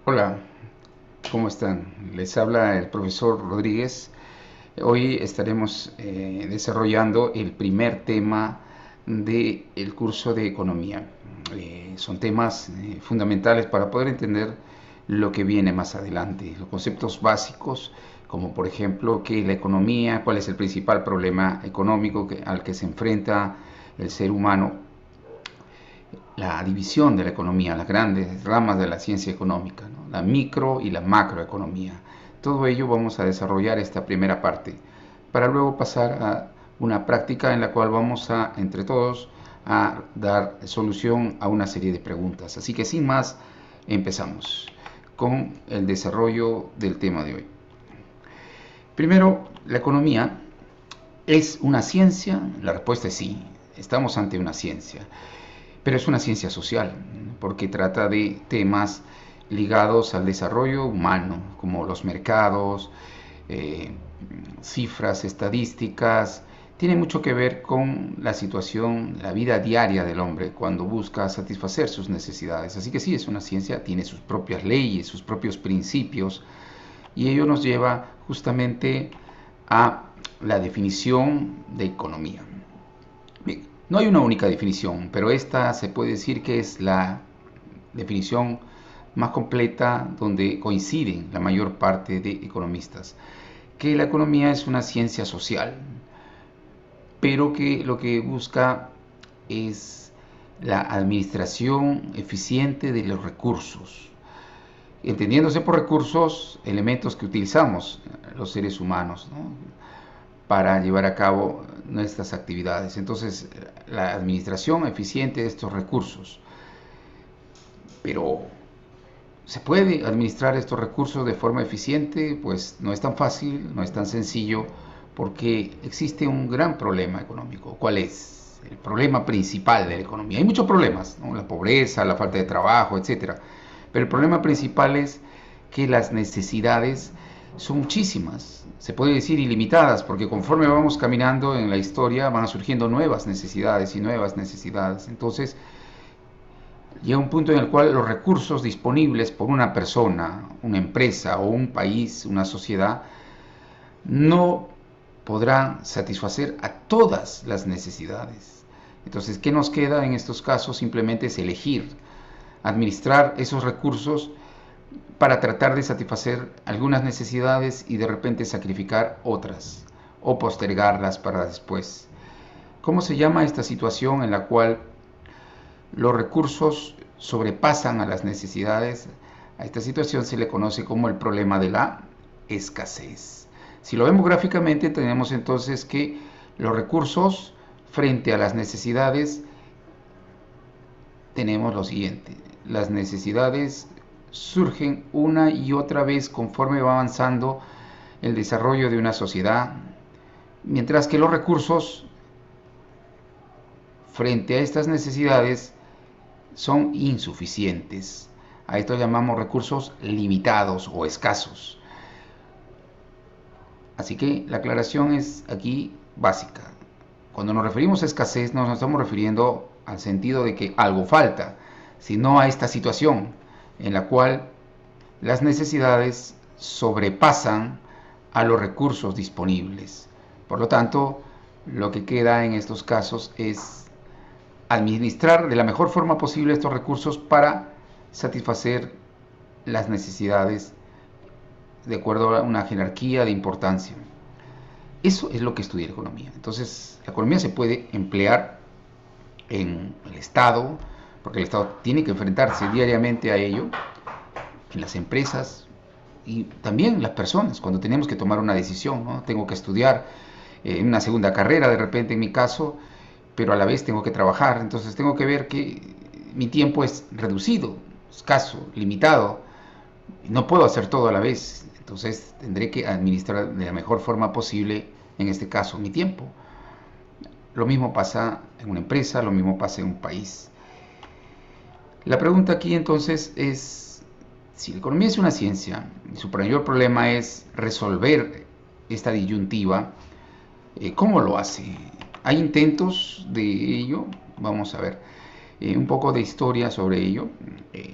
Hola, ¿cómo están? Les habla el profesor Rodríguez. Hoy estaremos desarrollando el primer tema del curso de economía. Son temas fundamentales para poder entender lo que viene más adelante, los conceptos básicos, como por ejemplo qué es la economía, cuál es el principal problema económico al que se enfrenta el ser humano, la división de la economía, las grandes ramas de la ciencia económica, ¿no? La micro y la macroeconomía. Todo ello vamos a desarrollar esta primera parte, para luego pasar a una práctica en la cual vamos a, entre todos, a dar solución a una serie de preguntas. Así que sin más, empezamos con el desarrollo del tema de hoy. Primero, la economía es una ciencia. La respuesta es sí, estamos ante una ciencia, pero es una ciencia social, porque trata de temas ligados al desarrollo humano, como los mercados, eh, cifras, estadísticas. Tiene mucho que ver con la situación, la vida diaria del hombre cuando busca satisfacer sus necesidades. Así que sí, es una ciencia, tiene sus propias leyes, sus propios principios, y ello nos lleva justamente a la definición de economía. Bien, no hay una única definición, pero esta se puede decir que es la definición más completa donde coinciden la mayor parte de economistas, que la economía es una ciencia social, pero que lo que busca es la administración eficiente de los recursos, entendiéndose por recursos elementos que utilizamos los seres humanos, ¿no?, para llevar a cabo nuestras actividades. Entonces, la administración eficiente de estos recursos. Pero, ¿se puede administrar estos recursos de forma eficiente? Pues no es tan fácil, no es tan sencillo, porque existe un gran problema económico. ¿Cuál es? El problema principal de la economía. Hay muchos problemas, ¿no? La pobreza, la falta de trabajo, etcétera. Pero el problema principal es que las necesidades son muchísimas, se puede decir ilimitadas, porque conforme vamos caminando en la historia van surgiendo nuevas necesidades y nuevas necesidades. Entonces llega un punto en el cual los recursos disponibles por una persona, una empresa o un país, una sociedad, no podrán satisfacer a todas las necesidades. Entonces, ¿qué nos queda en estos casos? Simplemente es elegir, administrar esos recursos para tratar de satisfacer algunas necesidades y de repente sacrificar otras o postergarlas para después. ¿Cómo se llama esta situación en la cual los recursos sobrepasan a las necesidades? A esta situación se le conoce como el problema de la escasez. Si lo vemos gráficamente, tenemos entonces que los recursos frente a las necesidades, tenemos lo siguiente: las necesidades surgen una y otra vez conforme va avanzando el desarrollo de una sociedad, mientras que los recursos frente a estas necesidades son insuficientes. A esto llamamos recursos limitados o escasos. Así que la aclaración es aquí básica. Cuando nos referimos a escasez, no nos estamos refiriendo al sentido de que algo falta, sino a esta situación en la cual las necesidades sobrepasan a los recursos disponibles. Por lo tanto, lo que queda en estos casos es administrar de la mejor forma posible estos recursos para satisfacer las necesidades de acuerdo a una jerarquía de importancia. Eso es lo que estudia la economía. Entonces, la economía se puede emplear en el Estado, porque el Estado tiene que enfrentarse diariamente a ello, en las empresas y también las personas, cuando tenemos que tomar una decisión, ¿no? Tengo que estudiar una segunda carrera, de repente en mi caso, pero a la vez tengo que trabajar, entonces tengo que ver que mi tiempo es reducido, escaso, limitado, no puedo hacer todo a la vez, entonces tendré que administrar de la mejor forma posible, en este caso, mi tiempo. Lo mismo pasa en una empresa, lo mismo pasa en un país. La pregunta aquí entonces es, si la economía es una ciencia y su mayor problema es resolver esta disyuntiva, ¿cómo lo hace? ¿Hay intentos de ello? Vamos a ver. Un poco de historia sobre ello.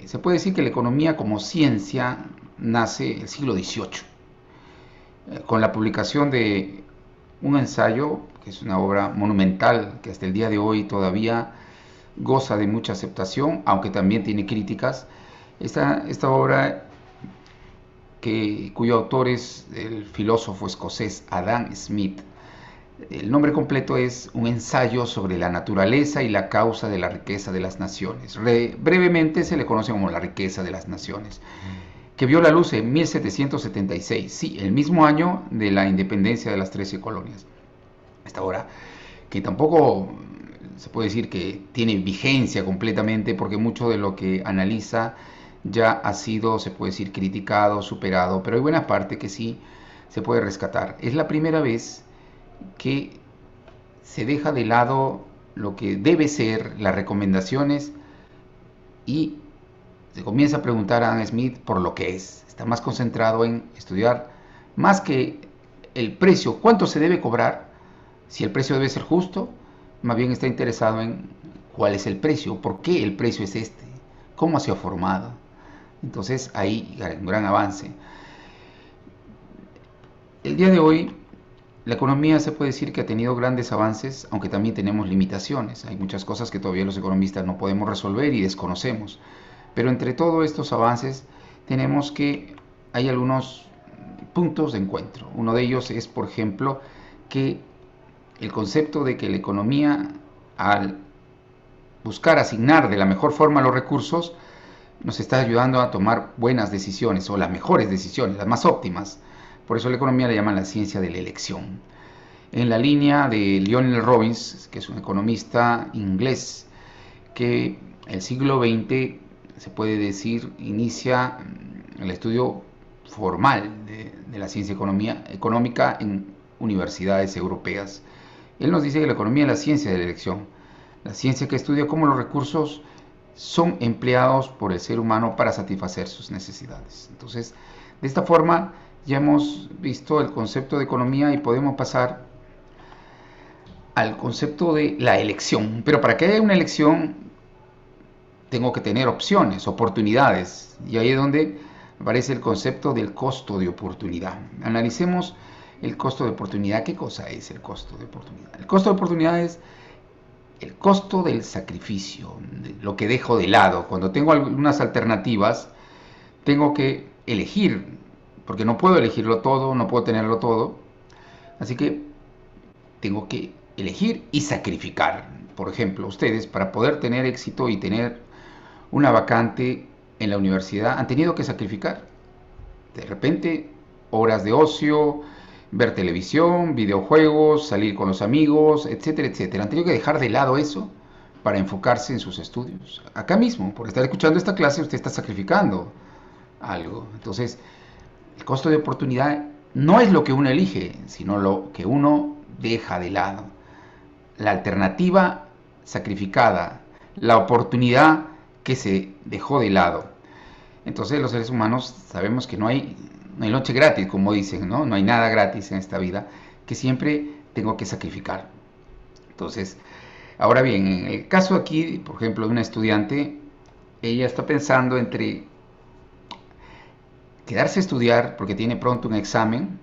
Se puede decir que la economía como ciencia nace el siglo XVIII, con la publicación de un ensayo, que es una obra monumental, que hasta el día de hoy todavía goza de mucha aceptación, aunque también tiene críticas. Esta obra, cuyo autor es el filósofo escocés Adam Smith, el nombre completo es Un ensayo sobre la naturaleza y la causa de la riqueza de las naciones. Brevemente se le conoce como la riqueza de las naciones, que vio la luz en 1776, sí, el mismo año de la independencia de las 13 colonias. Esta obra, que tampoco se puede decir que tiene vigencia completamente, porque mucho de lo que analiza ya ha sido, se puede decir, criticado, superado, pero hay buena parte que sí se puede rescatar. Es la primera vez que se deja de lado lo que debe ser las recomendaciones y se comienza a preguntar a Adam Smith por lo que es. Está más concentrado en estudiar más que el precio, cuánto se debe cobrar, si el precio debe ser justo, más bien está interesado en cuál es el precio, por qué el precio es este, cómo se ha formado. Entonces ahí hay un gran avance. El día de hoy la economía se puede decir que ha tenido grandes avances, aunque también tenemos limitaciones. Hay muchas cosas que todavía los economistas no podemos resolver y desconocemos. Pero entre todos estos avances tenemos que hay algunos puntos de encuentro. Uno de ellos es, por ejemplo, que el concepto de que la economía, al buscar asignar de la mejor forma los recursos, nos está ayudando a tomar buenas decisiones o las mejores decisiones, las más óptimas. Por eso la economía le llaman la ciencia de la elección. En la línea de Lionel Robbins, que es un economista inglés, que el siglo XX, se puede decir, inicia el estudio formal de la ciencia económica en universidades europeas. Él nos dice que la economía es la ciencia de la elección, la ciencia que estudia cómo los recursos son empleados por el ser humano para satisfacer sus necesidades. Entonces, de esta forma ya hemos visto el concepto de economía y podemos pasar al concepto de la elección. Pero para que haya una elección tengo que tener opciones, oportunidades, y ahí es donde aparece el concepto del costo de oportunidad. Analicemos el costo de oportunidad. ¿Qué cosa es el costo de oportunidad? El costo de oportunidad es el costo del sacrificio, de lo que dejo de lado. Cuando tengo algunas alternativas, tengo que elegir, porque no puedo elegirlo todo, no puedo tenerlo todo, así que tengo que elegir y sacrificar. Por ejemplo, ustedes, para poder tener éxito y tener una vacante en la universidad, han tenido que sacrificar. De repente, horas de ocio, ver televisión, videojuegos, salir con los amigos, etcétera, etcétera. Han tenido que dejar de lado eso para enfocarse en sus estudios. Acá mismo, por estar escuchando esta clase, usted está sacrificando algo. Entonces, el costo de oportunidad no es lo que uno elige, sino lo que uno deja de lado. La alternativa sacrificada, la oportunidad que se dejó de lado. Entonces los seres humanos sabemos que no hay noche gratis, como dicen, ¿no? No hay nada gratis en esta vida, que siempre tengo que sacrificar. Entonces, ahora bien, en el caso aquí, por ejemplo, de una estudiante, ella está pensando entre quedarse a estudiar porque tiene pronto un examen,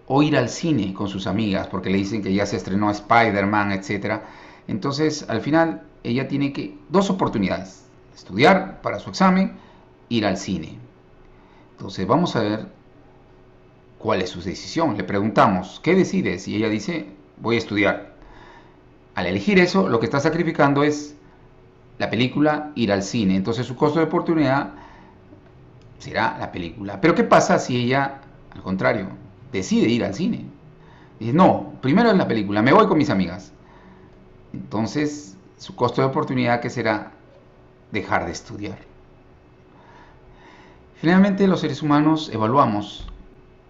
o ir al cine con sus amigas porque le dicen que ya se estrenó Spider-Man, etc. Entonces, al final, ella tiene dos oportunidades: estudiar para su examen, ir al cine. Entonces, vamos a ver cuál es su decisión. Le preguntamos, ¿qué decides? Y ella dice, voy a estudiar. Al elegir eso, lo que está sacrificando es la película, ir al cine. Entonces, su costo de oportunidad será la película. Pero ¿qué pasa si ella, al contrario, decide ir al cine? Dice, no, primero es la película, me voy con mis amigas. Entonces, su costo de oportunidad, ¿qué será? Dejar de estudiar. Finalmente, los seres humanos evaluamos.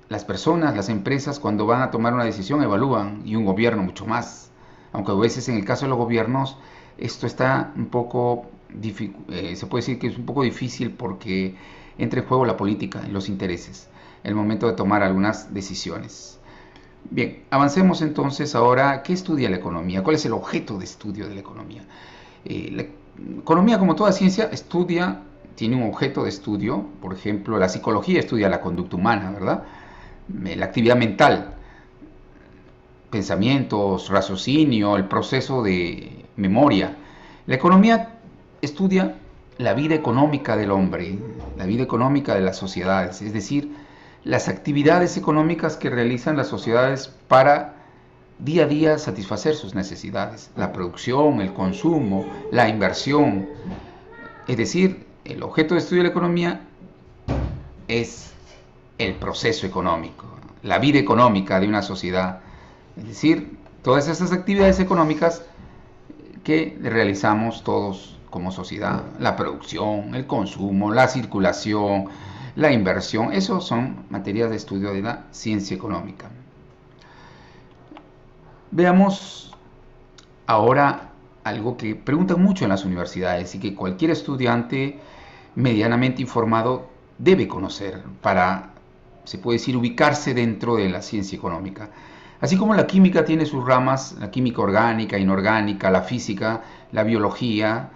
Las personas, las empresas, cuando van a tomar una decisión, evalúan, y un gobierno mucho más. Aunque a veces en el caso de los gobiernos, esto está un poco, se puede decir que es un poco difícil porque entra en juego la política y los intereses en el momento de tomar algunas decisiones. Bien, avancemos entonces ahora. ¿Qué estudia la economía? ¿Cuál es el objeto de estudio de la economía? La Economía, como toda ciencia, estudia, tiene un objeto de estudio. Por ejemplo, la psicología estudia la conducta humana, ¿verdad? La actividad mental, pensamientos, raciocinio, el proceso de memoria. La economía estudia la vida económica del hombre, la vida económica de las sociedades, es decir, las actividades económicas que realizan las sociedades para día a día satisfacer sus necesidades, la producción, el consumo, la inversión. Es decir, el objeto de estudio de la economía es el proceso económico, la vida económica de una sociedad. Es decir, todas esas actividades económicas que realizamos todos como sociedad, la producción, el consumo, la circulación, la inversión, esos son materias de estudio de la ciencia económica. Veamos ahora algo que preguntan mucho en las universidades y que cualquier estudiante medianamente informado debe conocer para, se puede decir, ubicarse dentro de la ciencia económica. Así como la química tiene sus ramas, la química orgánica, inorgánica, la física, la biología,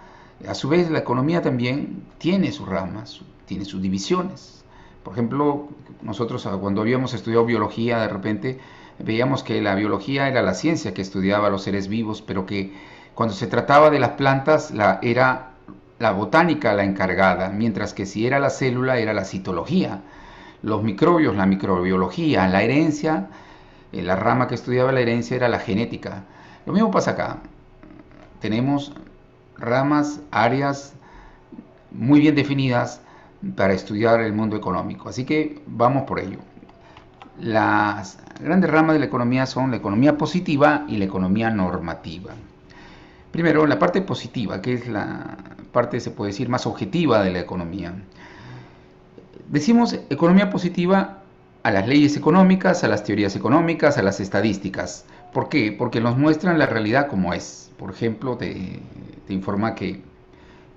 a su vez la economía también tiene sus ramas, tiene sus divisiones. Por ejemplo, nosotros cuando habíamos estudiado biología, de repente veíamos que la biología era la ciencia que estudiaba a los seres vivos, pero que cuando se trataba de las plantas era la botánica la encargada, mientras que si era la célula era la citología, los microbios, la microbiología, la herencia, la rama que estudiaba la herencia era la genética. Lo mismo pasa acá. Tenemos ramas, áreas muy bien definidas para estudiar el mundo económico. Así que vamos por ello. Las grandes ramas de la economía son la economía positiva y la economía normativa. Primero, la parte positiva, que es la parte, se puede decir, más objetiva de la economía. Decimos economía positiva a las leyes económicas, a las teorías económicas, a las estadísticas. ¿Por qué? Porque nos muestran la realidad como es. Por ejemplo, te informa que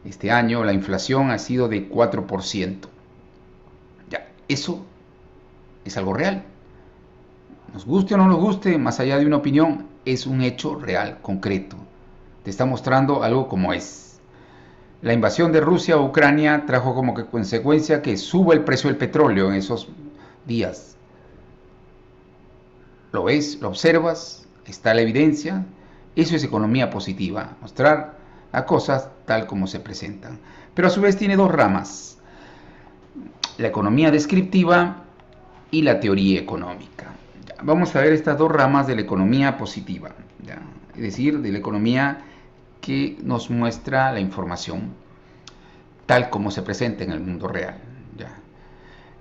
este año la inflación ha sido de 4%. Ya, eso es algo real. Nos guste o no nos guste, más allá de una opinión, es un hecho real, concreto. Te está mostrando algo como es. La invasión de Rusia a Ucrania trajo como que consecuencia que suba el precio del petróleo en esos días. Lo ves, lo observas, está la evidencia. Eso es economía positiva, mostrar a cosas tal como se presentan. Pero a su vez tiene dos ramas, la economía descriptiva y la teoría económica. Vamos a ver estas dos ramas de la economía positiva, ¿ya? Es decir, de la economía que nos muestra la información tal como se presenta en el mundo real, ¿ya?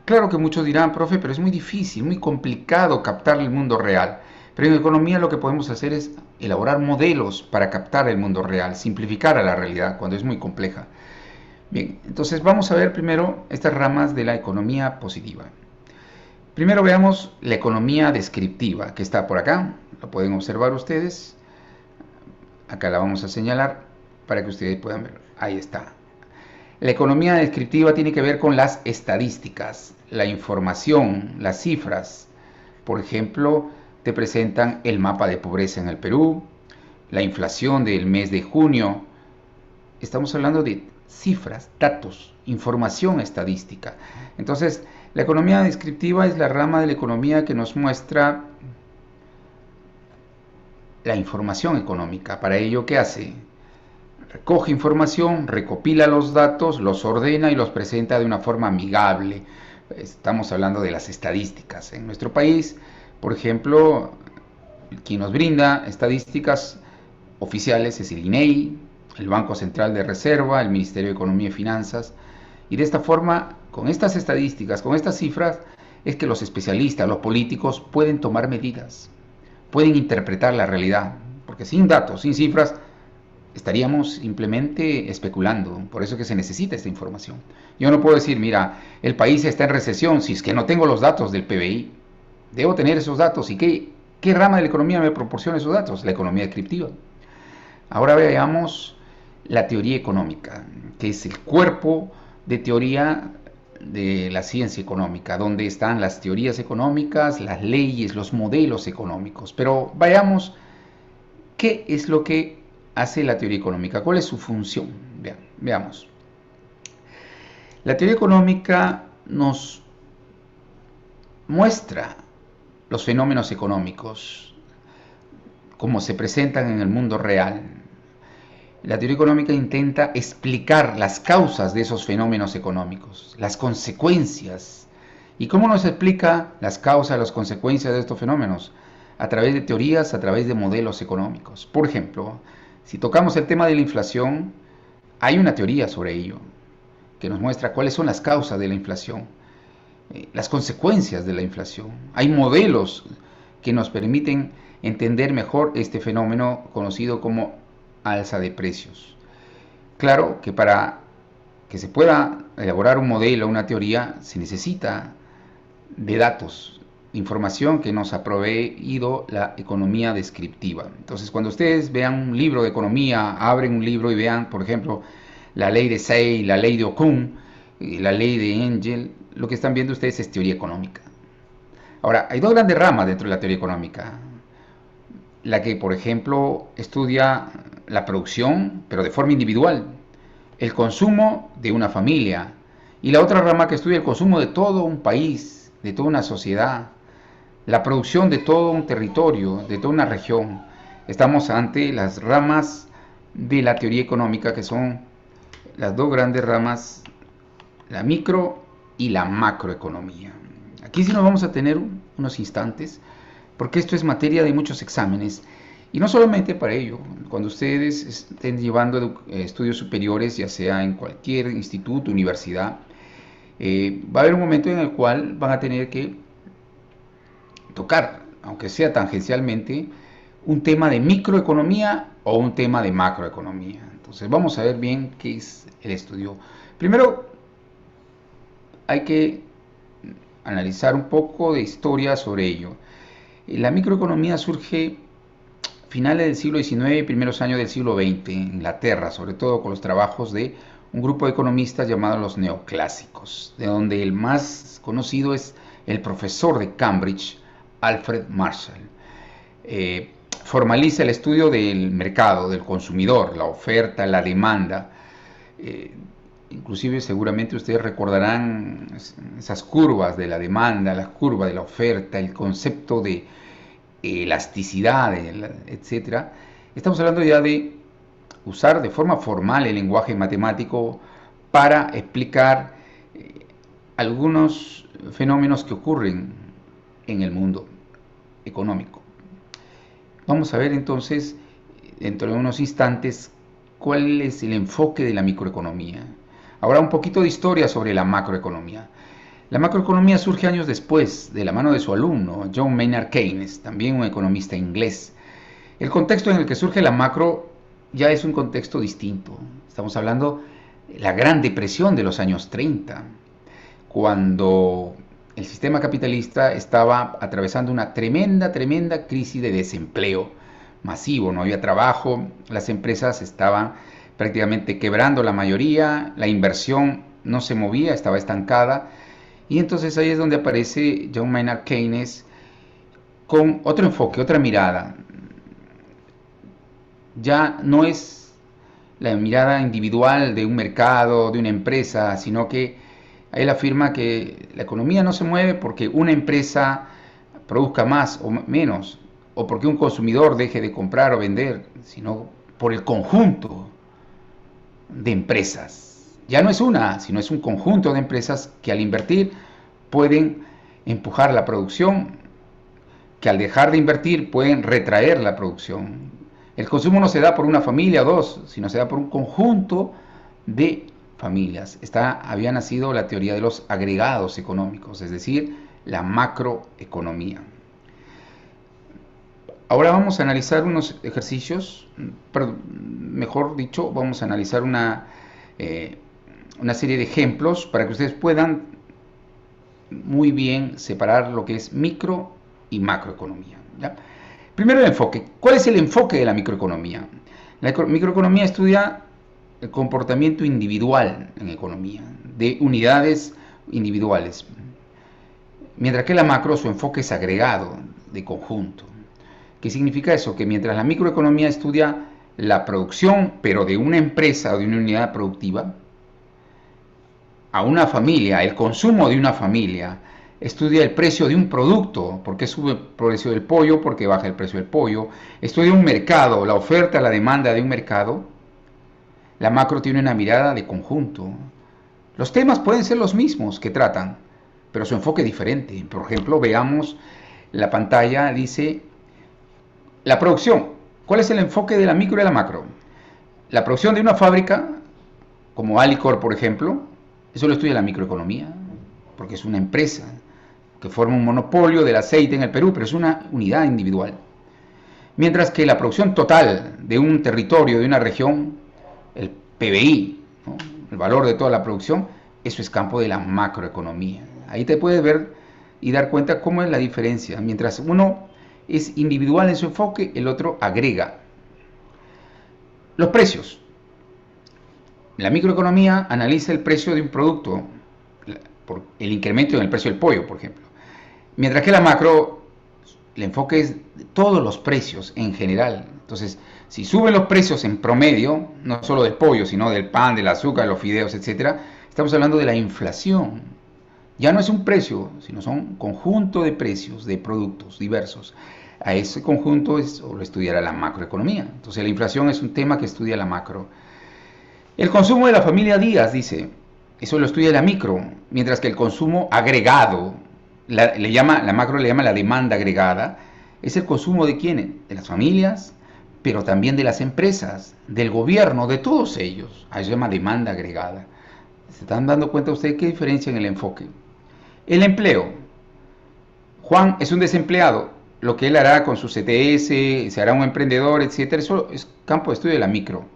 Claro que muchos dirán, profe, pero es muy difícil, muy complicado captar el mundo real. Pero en economía lo que podemos hacer es elaborar modelos para captar el mundo real, simplificar a la realidad cuando es muy compleja. Bien, entonces vamos a ver primero estas ramas de la economía positiva. Primero veamos la economía descriptiva, que está por acá, lo pueden observar ustedes. Acá la vamos a señalar para que ustedes puedan ver. Ahí está. La economía descriptiva tiene que ver con las estadísticas, la información, las cifras. Por ejemplo, te presentan el mapa de pobreza en el Perú, la inflación del mes de junio. Estamos hablando de cifras, datos, información estadística. Entonces, la economía descriptiva es la rama de la economía que nos muestra la información económica. Para ello, ¿qué hace? Recoge información, recopila los datos, los ordena y los presenta de una forma amigable. Estamos hablando de las estadísticas. En nuestro país, por ejemplo, quien nos brinda estadísticas oficiales es el INEI, el Banco Central de Reserva, el Ministerio de Economía y Finanzas. Y de esta forma, con estas estadísticas, con estas cifras, es que los especialistas, los políticos pueden tomar medidas, pueden interpretar la realidad. Porque sin datos, sin cifras, estaríamos simplemente especulando. Por eso es que se necesita esta información. Yo no puedo decir, mira, el país está en recesión si es que no tengo los datos del PBI. Debo tener esos datos. ¿Y qué rama de la economía me proporciona esos datos? La economía descriptiva. Ahora veamos la teoría económica, que es el cuerpo de teoría de la ciencia económica, donde están las teorías económicas, las leyes, los modelos económicos. Pero veamos qué es lo que hace la teoría económica? ¿Cuál es su función? Veamos. La teoría económica nos muestra los fenómenos económicos como se presentan en el mundo real. La teoría económica intenta explicar las causas de esos fenómenos económicos, las consecuencias. ¿Y cómo nos explica las causas, las consecuencias de estos fenómenos? A través de teorías, a través de modelos económicos. Por ejemplo, si tocamos el tema de la inflación, hay una teoría sobre ello que nos muestra cuáles son las causas de la inflación, las consecuencias de la inflación. Hay modelos que nos permiten entender mejor este fenómeno conocido como alza de precios. Claro que para que se pueda elaborar un modelo, una teoría, se necesita de datos, información que nos ha proveído la economía descriptiva. Entonces, cuando ustedes vean un libro de economía, abren un libro y vean, por ejemplo, la ley de Say, la ley de Okun, la ley de Engel, lo que están viendo ustedes es teoría económica. Ahora, hay dos grandes ramas dentro de la teoría económica. La que, por ejemplo, estudia la producción, pero de forma individual, el consumo de una familia, y la otra rama que estudia el consumo de todo un país, de toda una sociedad, la producción de todo un territorio, de toda una región. Estamos ante las ramas de la teoría económica, que son las dos grandes ramas, la micro y la macroeconomía. Aquí sí nos vamos a tener unos instantes, porque esto es materia de muchos exámenes. Y no solamente para ello, cuando ustedes estén llevando estudios superiores, ya sea en cualquier instituto, universidad, va a haber un momento en el cual van a tener que tocar, aunque sea tangencialmente, un tema de microeconomía o un tema de macroeconomía. Entonces vamos a ver bien qué es el estudio. Primero hay que analizar un poco de historia sobre ello. La microeconomía surge finales del siglo XIX y primeros años del siglo XX en Inglaterra, sobre todo con los trabajos de un grupo de economistas llamados los neoclásicos, de donde el más conocido es el profesor de Cambridge, Alfred Marshall. Formaliza el estudio del mercado, del consumidor, la oferta, la demanda. Inclusive seguramente ustedes recordarán esas curvas de la demanda, la curva de la oferta, el concepto de elasticidad, etcétera. Estamos hablando ya de usar de forma formal el lenguaje matemático para explicar algunos fenómenos que ocurren en el mundo económico. Vamos a ver entonces, dentro de unos instantes, cuál es el enfoque de la microeconomía. Ahora un poquito de historia sobre la macroeconomía. La macroeconomía surge años después, de la mano de su alumno, John Maynard Keynes, también un economista inglés. El contexto en el que surge la macro ya es un contexto distinto. Estamos hablando de la Gran Depresión de los años 30, cuando el sistema capitalista estaba atravesando una tremenda crisis de desempleo masivo. No había trabajo, las empresas estaban prácticamente quebrando la mayoría, la inversión no se movía, estaba estancada. Y entonces ahí es donde aparece John Maynard Keynes con otro enfoque, otra mirada. Ya no es la mirada individual de un mercado, de una empresa, sino que él afirma que la economía no se mueve porque una empresa produzca más o menos, o porque un consumidor deje de comprar o vender, sino por el conjunto de empresas. Ya no es una, sino es un conjunto de empresas que al invertir pueden empujar la producción, que al dejar de invertir pueden retraer la producción. El consumo no se da por una familia o dos, sino se da por un conjunto de familias. Había nacido la teoría de los agregados económicos, es decir, la macroeconomía. Ahora vamos a analizar unos ejercicios, mejor dicho, vamos a analizar una serie de ejemplos para que ustedes puedan muy bien separar lo que es micro y macroeconomía, ¿ya? Primero el enfoque. ¿Cuál es el enfoque de la microeconomía? La microeconomía estudia el comportamiento individual en economía, de unidades individuales, mientras que la macro, su enfoque es agregado, de conjunto. ¿Qué significa eso? Que mientras la microeconomía estudia la producción, pero de una empresa o de una unidad productiva, a una familia, el consumo de una familia, estudia el precio de un producto, por qué sube el precio del pollo, por qué baja el precio del pollo, estudia un mercado, la oferta, la demanda de un mercado. La macro tiene una mirada de conjunto. Los temas pueden ser los mismos que tratan, pero su enfoque es diferente. Por ejemplo, veamos la pantalla, dice la producción. ¿Cuál es el enfoque de la micro y la macro? La producción de una fábrica, como Alicor, por ejemplo, eso lo estudia la microeconomía, porque es una empresa que forma un monopolio del aceite en el Perú, pero es una unidad individual. Mientras que la producción total de un territorio, de una región, el PBI, ¿no?, el valor de toda la producción, eso es campo de la macroeconomía. Ahí te puedes ver y dar cuenta cómo es la diferencia. Mientras uno es individual en su enfoque, el otro agrega. Los precios. La microeconomía analiza el precio de un producto, por el incremento en el precio del pollo, por ejemplo. Mientras que la macro, el enfoque es todos los precios en general. Entonces, si suben los precios en promedio, no solo del pollo, sino del pan, del azúcar, los fideos, etc., estamos hablando de la inflación. Ya no es un precio, sino son un conjunto de precios de productos diversos. A ese conjunto lo estudiará la macroeconomía. Entonces, la inflación es un tema que estudia la macro. El consumo de la familia Díaz, dice, eso lo estudia la micro, mientras que el consumo agregado, la macro le llama la demanda agregada, es el consumo de quiénes, de las familias, pero también de las empresas, del gobierno, de todos ellos. A eso se llama demanda agregada. ¿Se están dando cuenta ustedes qué diferencia en el enfoque? El empleo. Juan es un desempleado. Lo que él hará con su CTS, se hará un emprendedor, etcétera, eso es campo de estudio de la micro.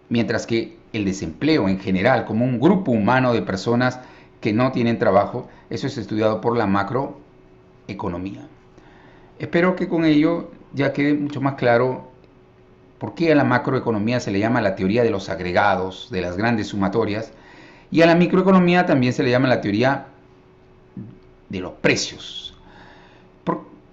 Mientras que el desempleo en general, como un grupo humano de personas que no tienen trabajo, eso es estudiado por la macroeconomía. Espero que con ello ya quede mucho más claro por qué a la macroeconomía se le llama la teoría de los agregados, de las grandes sumatorias, y a la microeconomía también se le llama la teoría de los precios.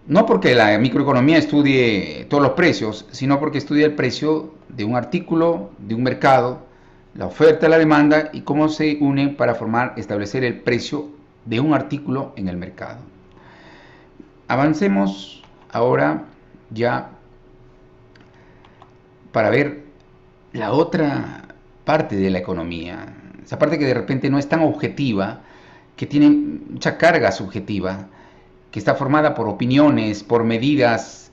No porque la microeconomía estudie todos los precios, sino porque estudia el precio de un artículo, de un mercado, la oferta, la demanda y cómo se unen para establecer el precio de un artículo en el mercado. Avancemos ahora ya para ver la otra parte de la economía, esa parte que de repente no es tan objetiva, que tiene mucha carga subjetiva, que está formada por opiniones, por medidas,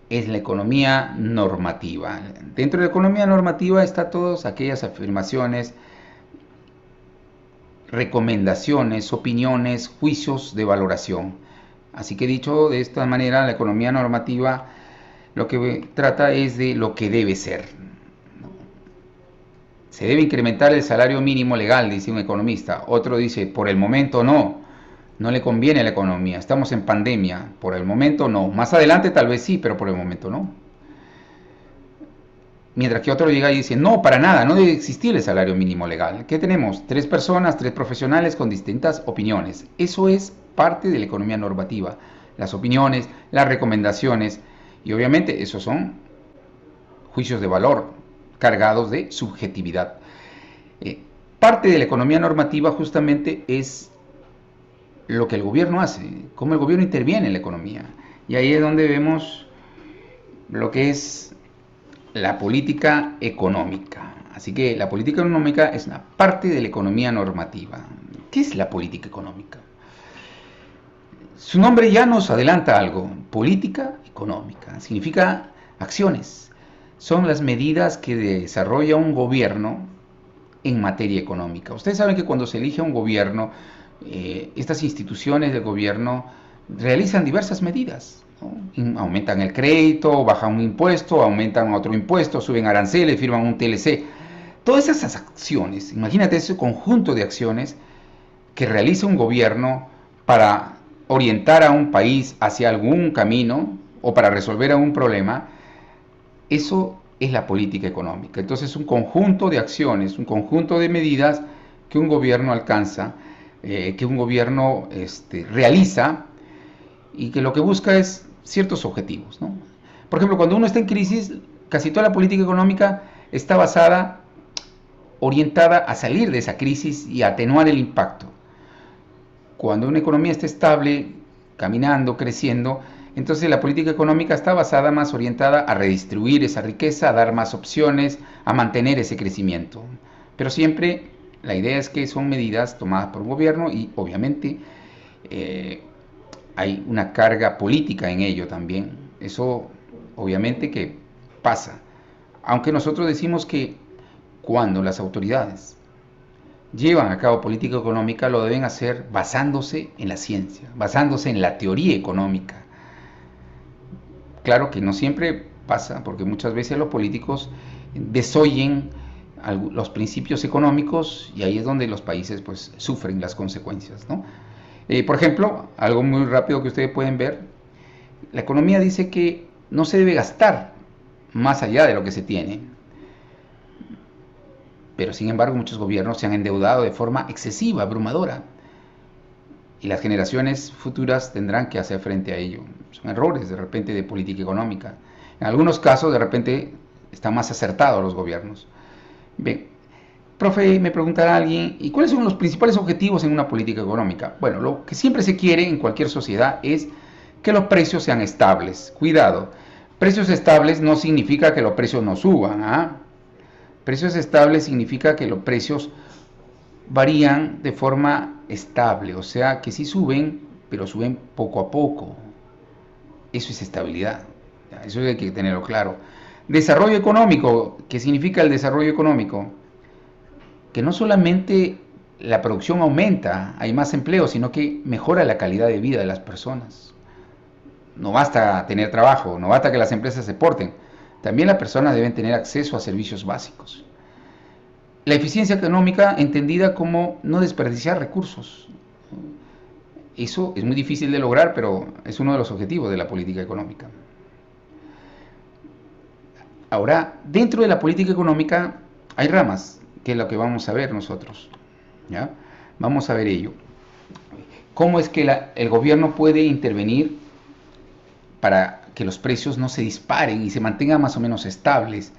es la economía normativa. Dentro de la economía normativa están todas aquellas afirmaciones, recomendaciones, opiniones, juicios de valoración. Así que dicho de esta manera, la economía normativa lo que trata es de lo que debe ser. Se debe incrementar el salario mínimo legal, dice un economista. Otro dice, por el momento no le conviene a la economía, estamos en pandemia, por el momento no. Más adelante tal vez sí, pero por el momento no. Mientras que otro llega y dice, no, para nada, no debe existir el salario mínimo legal. ¿Qué tenemos? 3 personas, 3 profesionales con distintas opiniones. Eso es parte de la economía normativa. Las opiniones, las recomendaciones, y obviamente esos son juicios de valor cargados de subjetividad. Parte de la economía normativa justamente es lo que el gobierno hace, cómo el gobierno interviene en la economía. Y ahí es donde vemos lo que es la política económica. Así que la política económica es una parte de la economía normativa. ¿Qué es la política económica? Su nombre ya nos adelanta algo. Política económica significa acciones. Son las medidas que desarrolla un gobierno en materia económica. Ustedes saben que cuando se elige un gobierno, estas instituciones del gobierno realizan diversas medidas, ¿no? Aumentan el crédito, bajan un impuesto, aumentan otro impuesto, suben aranceles, firman un TLC. Todas esas acciones, imagínate ese conjunto de acciones que realiza un gobierno para orientar a un país hacia algún camino o para resolver algún problema. Eso es la política económica. Entonces es un conjunto de acciones, un conjunto de medidas que un gobierno alcanza, que un gobierno realiza y que lo que busca es ciertos objetivos, ¿no? Por ejemplo, cuando uno está en crisis, casi toda la política económica está orientada a salir de esa crisis y a atenuar el impacto. Cuando una economía está estable, caminando, creciendo, entonces la política económica está basada más orientada a redistribuir esa riqueza, a dar más opciones, a mantener ese crecimiento. Pero siempre la idea es que son medidas tomadas por un gobierno y obviamente hay una carga política en ello también. Eso obviamente que pasa. Aunque nosotros decimos que cuando las autoridades llevan a cabo política económica lo deben hacer basándose en la ciencia, basándose en la teoría económica. Claro que no siempre pasa, porque muchas veces los políticos desoyen los principios económicos y ahí es donde los países pues sufren las consecuencias, ¿no? Por ejemplo, algo muy rápido que ustedes pueden ver, la economía dice que no se debe gastar más allá de lo que se tiene, pero sin embargo muchos gobiernos se han endeudado de forma excesiva, abrumadora, y las generaciones futuras tendrán que hacer frente a ello. Son errores de repente de política económica. En algunos casos de repente están más acertados los gobiernos. Bien, profe, me preguntará alguien, ¿y cuáles son los principales objetivos en una política económica? Bueno, lo que siempre se quiere en cualquier sociedad es que los precios sean estables. Cuidado, precios estables no significa que los precios no suban, ¿ah? Precios estables significa que los precios varían de forma estable, o sea que sí suben, pero suben poco a poco. Eso es estabilidad, eso hay que tenerlo claro. Desarrollo económico, ¿qué significa el desarrollo económico? Que no solamente la producción aumenta, hay más empleo, sino que mejora la calidad de vida de las personas. No basta tener trabajo, no basta que las empresas se porten, también las personas deben tener acceso a servicios básicos. La eficiencia económica entendida como no desperdiciar recursos. Eso es muy difícil de lograr, pero es uno de los objetivos de la política económica. Ahora, dentro de la política económica hay ramas, que es lo que vamos a ver nosotros, ¿ya? Vamos a ver ello. ¿Cómo es que el gobierno puede intervenir para que los precios no se disparen y se mantengan más o menos estables?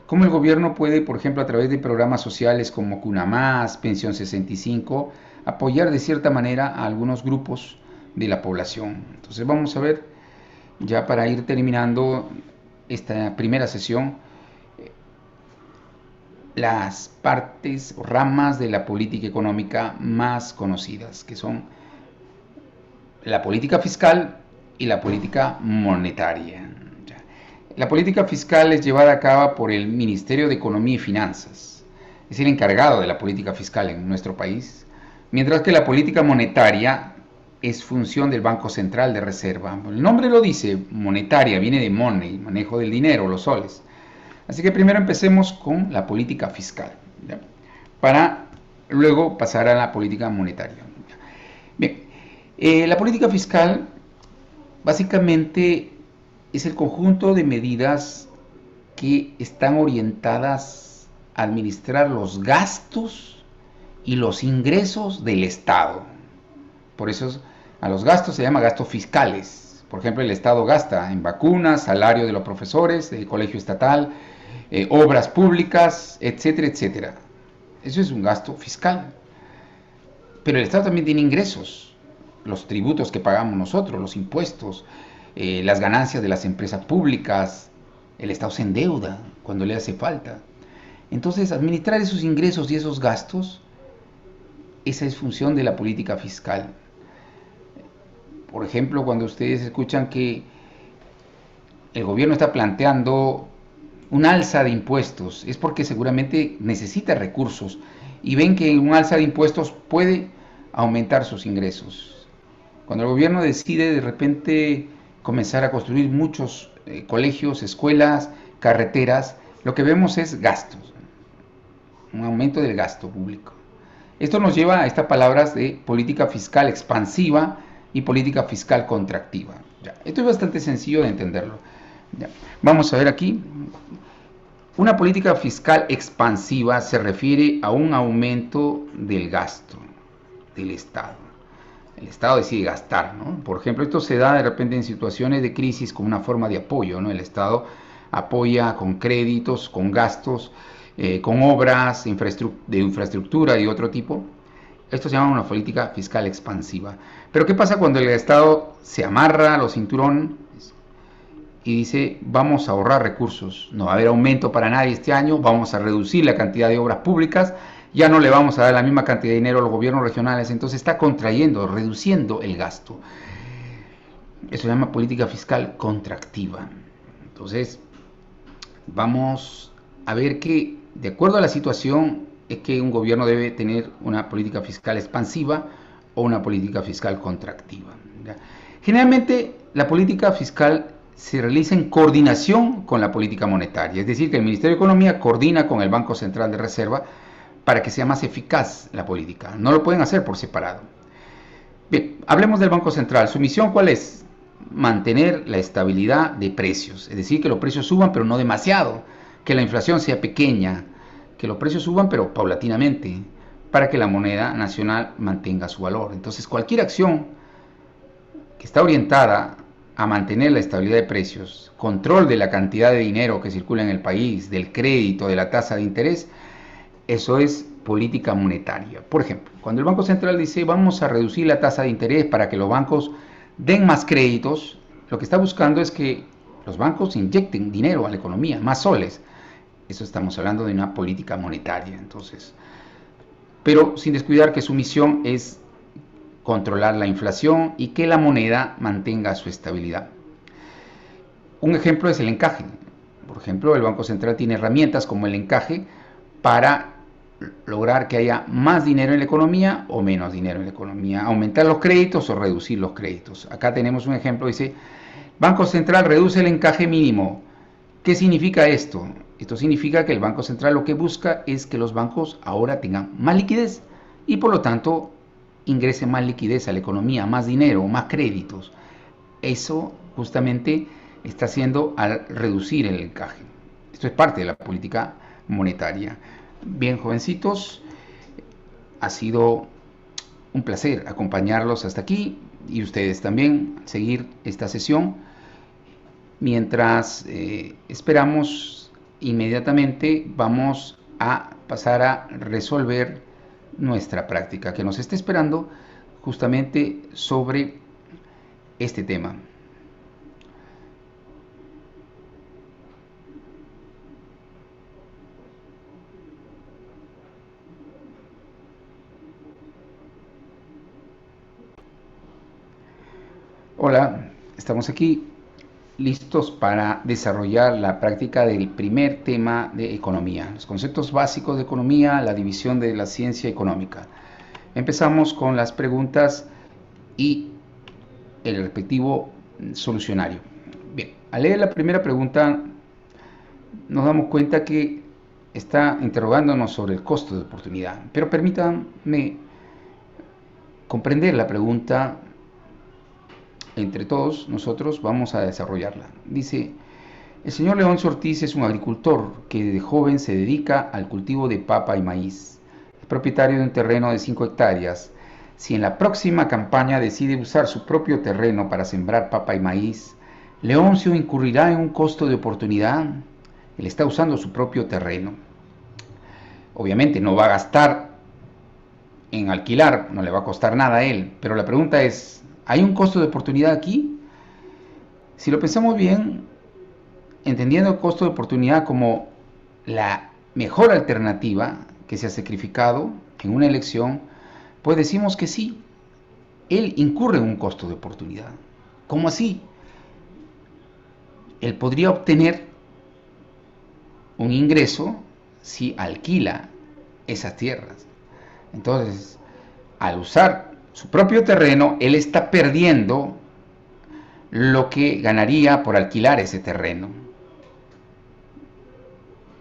¿Cómo el gobierno puede, por ejemplo, a través de programas sociales como Cuna Más, Pensión 65, apoyar de cierta manera a algunos grupos de la población? Entonces vamos a ver, ya para ir terminando esta primera sesión, las partes o ramas de la política económica más conocidas, que son la política fiscal y la política monetaria. La política fiscal es llevada a cabo por el Ministerio de Economía y Finanzas, es el encargado de la política fiscal en nuestro país, mientras que la política monetaria es función del Banco Central de Reserva. El nombre lo dice, monetaria, viene de money, manejo del dinero, los soles. Así que primero empecemos con la política fiscal, ¿ya? Para luego pasar a la política monetaria. Bien, la política fiscal básicamente es el conjunto de medidas que están orientadas a administrar los gastos y los ingresos del Estado. Por eso a los gastos se llama gastos fiscales. Por ejemplo, el Estado gasta en vacunas, salario de los profesores, del colegio estatal, obras públicas, etcétera, etcétera. Eso es un gasto fiscal. Pero el Estado también tiene ingresos, los tributos que pagamos nosotros, los impuestos, las ganancias de las empresas públicas. El Estado se endeuda cuando le hace falta. Entonces, administrar esos ingresos y esos gastos, esa es función de la política fiscal. Por ejemplo, cuando ustedes escuchan que el gobierno está planteando un alza de impuestos, es porque seguramente necesita recursos y ven que un alza de impuestos puede aumentar sus ingresos. Cuando el gobierno decide de repente comenzar a construir muchos colegios, escuelas, carreteras, lo que vemos es gastos, un aumento del gasto público. Esto nos lleva a estas palabras de política fiscal expansiva y política fiscal contractiva. Ya, esto es bastante sencillo de entenderlo. Ya, vamos a ver aquí. Una política fiscal expansiva se refiere a un aumento del gasto del Estado. el Estado decide gastar, ¿no? Por ejemplo, esto se da de repente en situaciones de crisis como una forma de apoyo, ¿no? El Estado apoya con créditos, con gastos, con obras de infraestructura y otro tipo. Esto se llama una política fiscal expansiva. Pero ¿qué pasa cuando el Estado se amarra a los cinturones y dice vamos a ahorrar recursos, no va a haber aumento para nadie este año, vamos a reducir la cantidad de obras públicas, ya no le vamos a dar la misma cantidad de dinero a los gobiernos regionales, entonces está contrayendo, reduciendo el gasto? Eso se llama política fiscal contractiva. Entonces, vamos a ver que, de acuerdo a la situación, es que un gobierno debe tener una política fiscal expansiva o una política fiscal contractiva. ¿Ya? Generalmente, la política fiscal se realiza en coordinación con la política monetaria, es decir, que el Ministerio de Economía coordina con el Banco Central de Reserva para que sea más eficaz la política. No lo pueden hacer por separado. Bien, hablemos del Banco Central. ¿Su misión cuál es? Mantener la estabilidad de precios, es decir, que los precios suban pero no demasiado, que la inflación sea pequeña, que los precios suban pero paulatinamente, para que la moneda nacional mantenga su valor. Entonces, cualquier acción que está orientada a mantener la estabilidad de precios, control de la cantidad de dinero que circula en el país, del crédito, de la tasa de interés, eso es política monetaria. Por ejemplo, cuando el Banco Central dice vamos a reducir la tasa de interés para que los bancos den más créditos, lo que está buscando es que los bancos inyecten dinero a la economía, más soles. Eso estamos hablando de una política monetaria, entonces. Pero sin descuidar que su misión es controlar la inflación y que la moneda mantenga su estabilidad. Un ejemplo es el encaje. Por ejemplo, el Banco Central tiene herramientas como el encaje para lograr que haya más dinero en la economía o menos dinero en la economía, aumentar los créditos o reducir los créditos. Acá tenemos un ejemplo, dice, Banco Central reduce el encaje mínimo. ¿Qué significa esto? Esto significa que el Banco Central lo que busca es que los bancos ahora tengan más liquidez y por lo tanto ingrese más liquidez a la economía, más dinero, más créditos. Eso justamente está haciendo al reducir el encaje. Esto es parte de la política monetaria. Bien, jovencitos, ha sido un placer acompañarlos hasta aquí y ustedes también seguir esta sesión mientras esperamos. Inmediatamente vamos a pasar a resolver nuestra práctica que nos está esperando justamente sobre este tema. Hola, estamos aquí listos para desarrollar la práctica del primer tema de economía, los conceptos básicos de economía, la división de la ciencia económica. Empezamos con las preguntas y el respectivo solucionario. Bien, al leer la primera pregunta nos damos cuenta que está interrogándonos sobre el costo de oportunidad, pero permítanme comprender la pregunta. Entre todos nosotros vamos a desarrollarla. Dice, el señor Leoncio Ortiz es un agricultor que de joven se dedica al cultivo de papa y maíz. Es propietario de un terreno de 5 hectáreas. Si en la próxima campaña decide usar su propio terreno para sembrar papa y maíz, Leoncio incurrirá en un costo de oportunidad. Él está usando su propio terreno. Obviamente no va a gastar en alquilar, no le va a costar nada a él, pero la pregunta es, ¿hay un costo de oportunidad aquí? Si lo pensamos bien, entendiendo el costo de oportunidad como la mejor alternativa que se ha sacrificado en una elección, pues decimos que sí, él incurre en un costo de oportunidad. ¿Cómo así? Él podría obtener un ingreso si alquila esas tierras. Entonces, al usar su propio terreno, él está perdiendo lo que ganaría por alquilar ese terreno.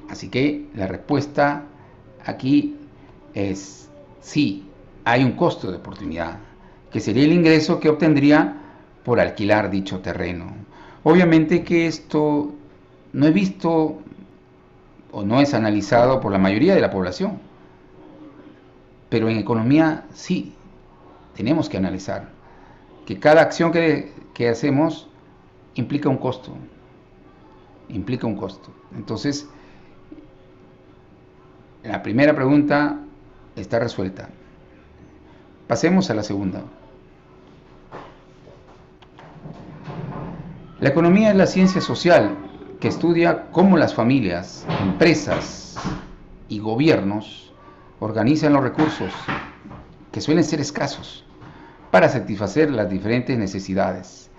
Así que la respuesta aquí es sí, hay un costo de oportunidad, que sería el ingreso que obtendría por alquilar dicho terreno. Obviamente que esto no es visto o no es analizado por la mayoría de la población, pero en economía sí. tenemos que analizar que cada acción que hacemos implica un costo. Implica un costo. Entonces, la primera pregunta está resuelta. Pasemos a la segunda. La economía es la ciencia social que estudia cómo las familias, empresas y gobiernos organizan los recursos, que suelen ser escasos, para satisfacer las diferentes necesidades.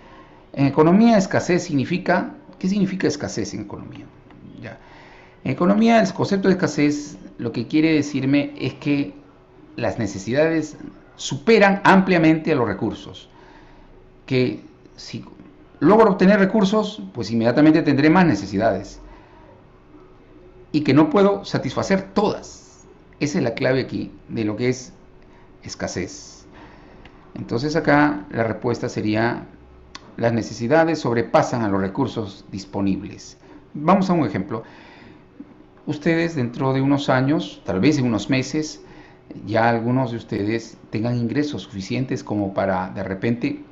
En economía, escasez significa... ¿Qué significa escasez en economía? Ya. En economía, el concepto de escasez lo que quiere decirme es que las necesidades superan ampliamente a los recursos. Que si logro obtener recursos, pues inmediatamente tendré más necesidades. Y que no puedo satisfacer todas. Esa es la clave aquí de lo que es escasez. Entonces acá la respuesta sería: las necesidades sobrepasan a los recursos disponibles. Vamos a un ejemplo. Ustedes dentro de unos años, tal vez en unos meses, ya algunos de ustedes tengan ingresos suficientes como para de repente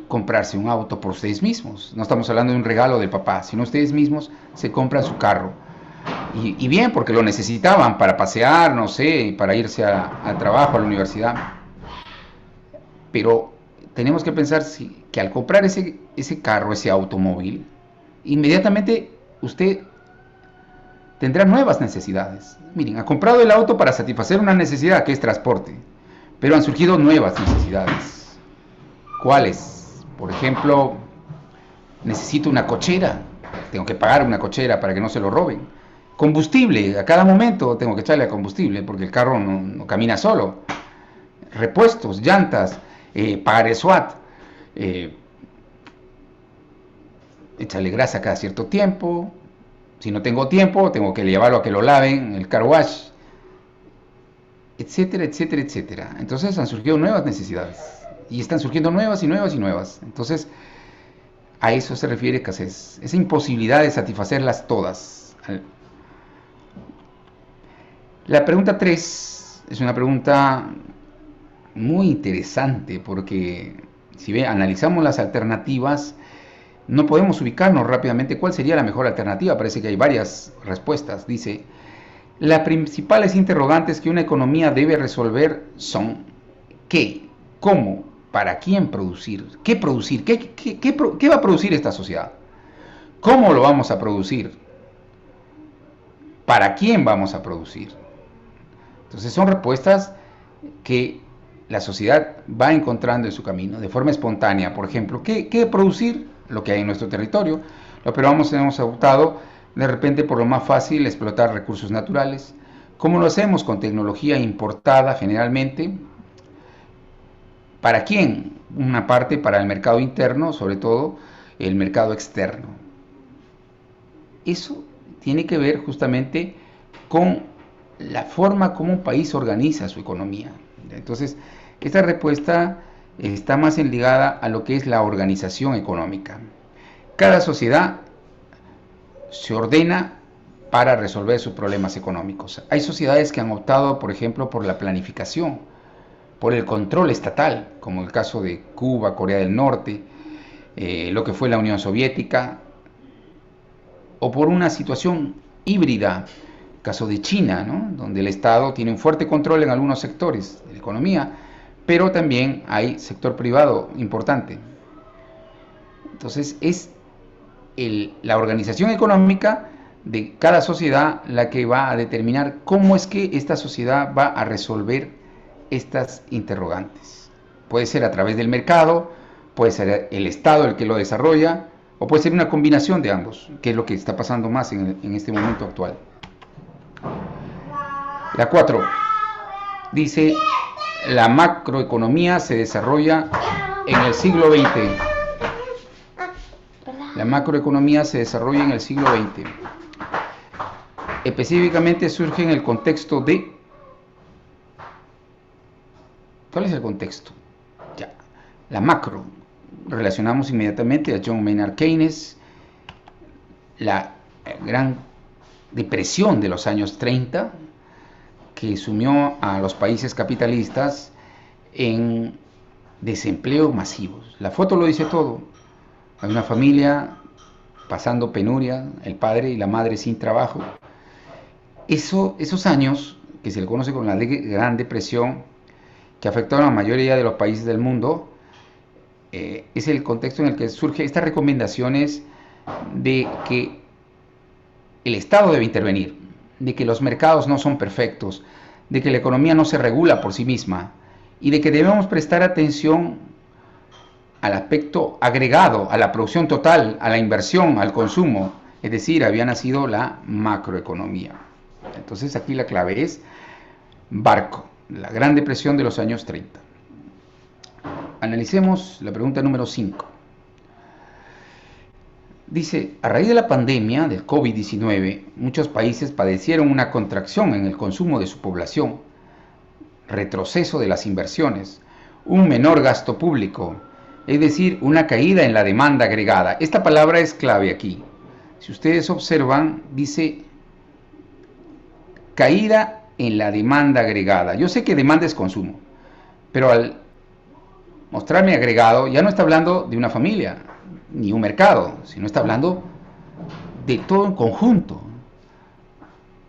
comprarse un auto por ustedes mismos. No estamos hablando de un regalo del papá, sino ustedes mismos se compran su carro. Y bien, porque lo necesitaban para pasear, no sé, para irse al trabajo, a la universidad. Pero tenemos que pensar que al comprar ese carro, ese automóvil, inmediatamente usted tendrá nuevas necesidades. Miren, ha comprado el auto para satisfacer una necesidad que es transporte, pero han surgido nuevas necesidades. ¿Cuáles? Por ejemplo, necesito una cochera, tengo que pagar una cochera para que no se lo roben. Combustible, a cada momento tengo que echarle a combustible porque el carro no camina solo. Repuestos, llantas, pagar el SWAT, echarle grasa cada cierto tiempo. Si no tengo tiempo, tengo que llevarlo a que lo laven en el car wash, etcétera, etcétera, etcétera. Entonces han surgido nuevas necesidades y están surgiendo nuevas y nuevas y nuevas. Entonces a eso se refiere escasez, esa imposibilidad de satisfacerlas todas. La pregunta 3 es una pregunta muy interesante porque si analizamos las alternativas, no podemos ubicarnos rápidamente cuál sería la mejor alternativa. Parece que hay varias respuestas. Dice: las principales interrogantes que una economía debe resolver son ¿qué? ¿Cómo? ¿Para quién producir? ¿Qué producir? ¿Qué va a producir esta sociedad? ¿Cómo lo vamos a producir? ¿Para quién vamos a producir? Entonces son respuestas que la sociedad va encontrando en su camino de forma espontánea. Por ejemplo, ¿qué producir? Lo que hay en nuestro territorio. Los peruanos hemos optado de repente por lo más fácil, explotar recursos naturales. ¿Cómo lo hacemos? Con tecnología importada generalmente. ¿Para quién? Una parte para el mercado interno, sobre todo el mercado externo. Eso tiene que ver justamente con la forma como un país organiza su economía. Entonces, esta respuesta está más ligada a lo que es la organización económica. Cada sociedad se ordena para resolver sus problemas económicos. Hay sociedades que han optado, por ejemplo, por la planificación, por el control estatal, como el caso de Cuba, Corea del Norte, lo que fue la Unión Soviética, o por una situación híbrida, caso de China, ¿no? Donde el Estado tiene un fuerte control en algunos sectores de la economía, pero también hay sector privado importante. Entonces es la organización económica de cada sociedad la que va a determinar cómo es que esta sociedad va a resolver estas interrogantes. Puede ser a través del mercado, puede ser el Estado el que lo desarrolla, o puede ser una combinación de ambos, que es lo que está pasando más en este momento actual. La 4 dice: la macroeconomía se desarrolla en el siglo XX. La macroeconomía se desarrolla en el siglo XX. Específicamente surge en el contexto de... ¿Cuál es el contexto? Ya. La macro. Relacionamos inmediatamente a John Maynard Keynes, la gran depresión de los años 30, que sumió a los países capitalistas en desempleo masivo. La foto lo dice todo. Hay una familia pasando penuria, el padre y la madre sin trabajo. Esos años, que se le conoce como la Gran Depresión, que afectaron a la mayoría de los países del mundo, es el contexto en el que surgen estas recomendaciones de que el Estado debe intervenir, de que los mercados no son perfectos, de que la economía no se regula por sí misma y de que debemos prestar atención al aspecto agregado, a la producción total, a la inversión, al consumo, es decir, había nacido la macroeconomía. Entonces aquí la clave es Barco, la Gran Depresión de los años 30. Analicemos la pregunta número 5. Dice, a raíz de la pandemia del COVID-19, muchos países padecieron una contracción en el consumo de su población, retroceso de las inversiones, un menor gasto público, es decir, una caída en la demanda agregada. Esta palabra es clave aquí. Si ustedes observan, dice caída en la demanda agregada. Yo sé que demanda es consumo, pero al mostrarme agregado ya no está hablando de una familia ni un mercado, sino está hablando de todo en conjunto.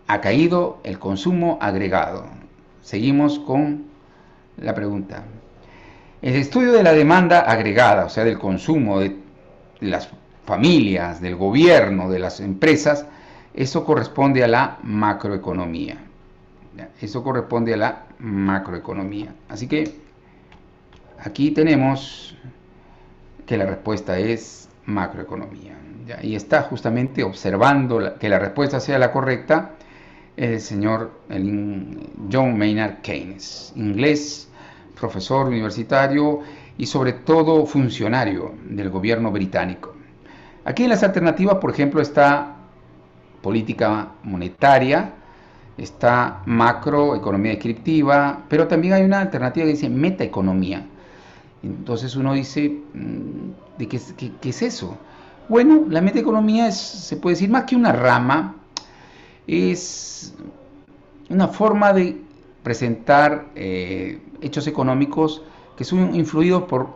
Ha caído el consumo agregado. Seguimos con la pregunta. El estudio de la demanda agregada, o sea, del consumo de las familias, del gobierno, de las empresas, eso corresponde a la macroeconomía. Eso corresponde a la macroeconomía. Así que aquí tenemos que la respuesta es macroeconomía. Y está justamente observando que la respuesta sea la correcta el señor John Maynard Keynes, inglés, profesor universitario y sobre todo funcionario del gobierno británico. Aquí en las alternativas, por ejemplo, está política monetaria, está macroeconomía descriptiva, pero también hay una alternativa que dice metaeconomía. Entonces uno dice, ¿de qué es eso? Bueno, la metaeconomía se puede decir más que una rama, es una forma de presentar hechos económicos que son influidos por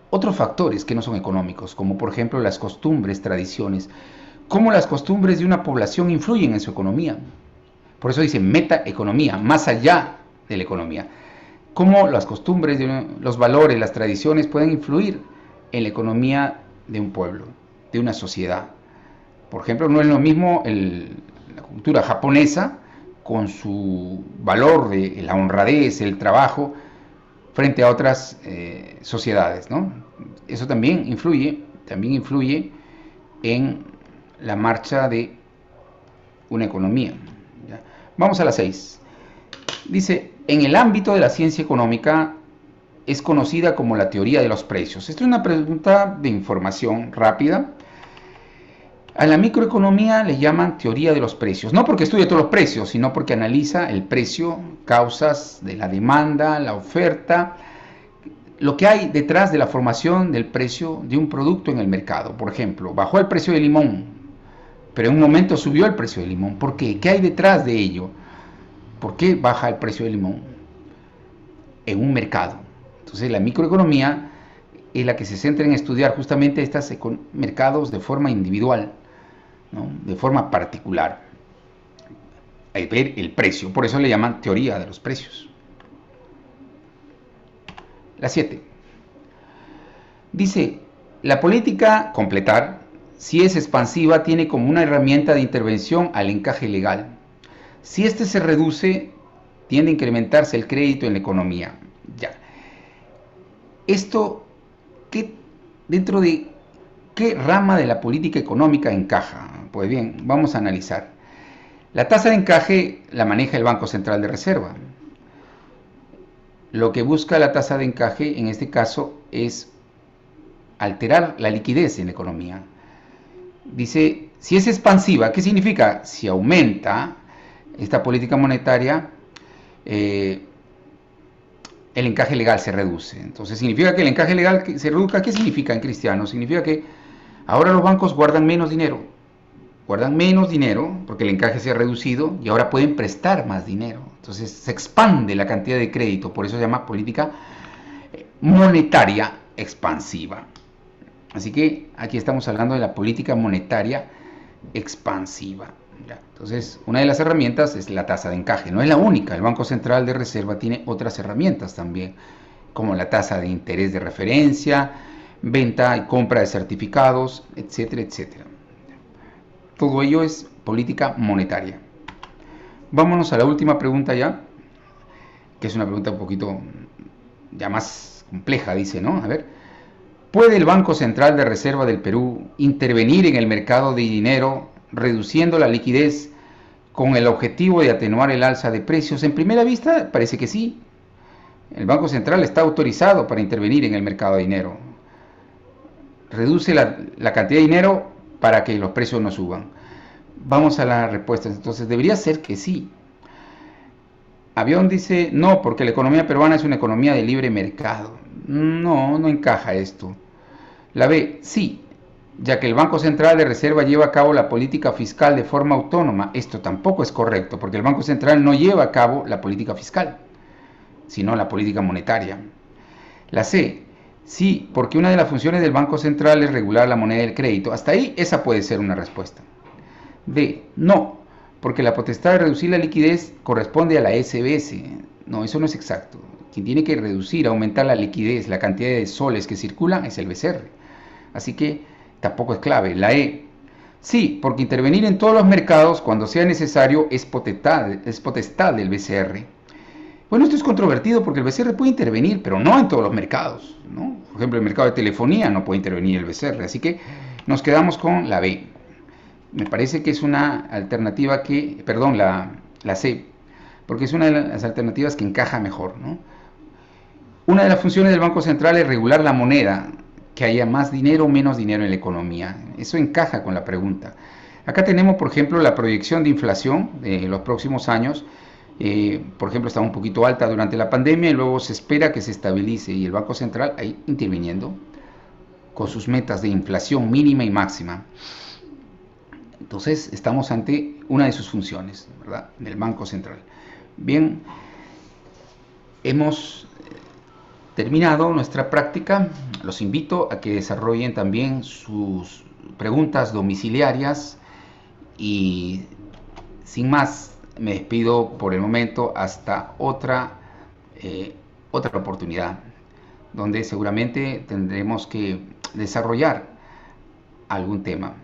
otros factores que no son económicos, como por ejemplo las costumbres, tradiciones, cómo las costumbres de una población influyen en su economía. Por eso dice metaeconomía, más allá de la economía. Cómo las costumbres, los valores, las tradiciones pueden influir en la economía de un pueblo, de una sociedad. Por ejemplo, no es lo mismo la cultura japonesa con su valor de la honradez, el trabajo, frente a otras sociedades, ¿no? Eso también influye en la marcha de una economía. ¿Ya? Vamos a la 6. Dice, en el ámbito de la ciencia económica es conocida como la teoría de los precios. Esta es una pregunta de información rápida. A la microeconomía le llaman teoría de los precios, no porque estudie todos los precios, sino porque analiza el precio, causas de la demanda, la oferta, lo que hay detrás de la formación del precio de un producto en el mercado. Por ejemplo, bajó el precio del limón, pero en un momento subió el precio del limón. ¿Por qué? ¿Qué hay detrás de ello? ¿Por qué baja el precio del limón? En un mercado. Entonces la microeconomía es la que se centra en estudiar justamente estos mercados de forma individual, ¿no? De forma particular, ver el precio. Por eso le llaman teoría de los precios. La 7. Dice, la política completar, si es expansiva, tiene como una herramienta de intervención al encaje legal. Si este se reduce, tiende a incrementarse el crédito en la economía. Ya. Esto, ¿dentro de qué rama de la política económica encaja? Pues bien, vamos a analizar. La tasa de encaje la maneja el Banco Central de Reserva. Lo que busca la tasa de encaje en este caso es alterar la liquidez en la economía. Dice, si es expansiva, ¿qué significa? Si aumenta esta política monetaria, el encaje legal se reduce. Entonces significa que el encaje legal se reduzca. ¿Qué significa en cristiano? Significa que ahora los bancos guardan menos dinero porque el encaje se ha reducido y ahora pueden prestar más dinero. Entonces se expande la cantidad de crédito, por eso se llama política monetaria expansiva. Así que aquí estamos hablando de la política monetaria expansiva. Entonces, una de las herramientas es la tasa de encaje. No es la única. El Banco Central de Reserva tiene otras herramientas también, como la tasa de interés de referencia, venta y compra de certificados, etcétera, etcétera. Todo ello es política monetaria. Vámonos a la última pregunta ya, que es una pregunta un poquito ya más compleja, dice, ¿no? A ver, ¿puede el Banco Central de Reserva del Perú intervenir en el mercado de dinero, reduciendo la liquidez con el objetivo de atenuar el alza de precios? En primera vista, parece que sí. El Banco Central está autorizado para intervenir en el mercado de dinero. Reduce la cantidad de dinero para que los precios no suban. Vamos a las respuestas. Entonces, debería ser que sí. Avión dice, no, porque la economía peruana es una economía de libre mercado. No, no encaja esto. La B, sí, ya que el Banco Central de Reserva lleva a cabo la política fiscal de forma autónoma. Esto tampoco es correcto, porque el Banco Central no lleva a cabo la política fiscal, sino la política monetaria. La C, sí, porque una de las funciones del Banco Central es regular la moneda del crédito. Hasta ahí esa puede ser una respuesta. D, no, porque la potestad de reducir la liquidez corresponde a la SBS. No, eso no es exacto. Quien tiene que reducir, aumentar la liquidez, la cantidad de soles que circulan es el BCR. Así que tampoco es clave. La E, sí, porque intervenir en todos los mercados cuando sea necesario es potestad del BCR. Bueno, esto es controvertido porque el BCR puede intervenir, pero no en todos los mercados, ¿no? Por ejemplo, el mercado de telefonía no puede intervenir el BCR, así que nos quedamos con la B. Me parece que es una alternativa que, perdón, la C, porque es una de las alternativas que encaja mejor, ¿no? Una de las funciones del Banco Central es regular la moneda, que haya más dinero o menos dinero en la economía. Eso encaja con la pregunta. Acá tenemos, por ejemplo, la proyección de inflación de los próximos años. Por ejemplo, está un poquito alta durante la pandemia y luego se espera que se estabilice y el Banco Central ahí interviniendo con sus metas de inflación mínima y máxima. Entonces, estamos ante una de sus funciones, ¿verdad?, del Banco Central. Bien, hemos terminado nuestra práctica. Los invito a que desarrollen también sus preguntas domiciliarias y sin más me despido por el momento hasta otra oportunidad donde seguramente tendremos que desarrollar algún tema.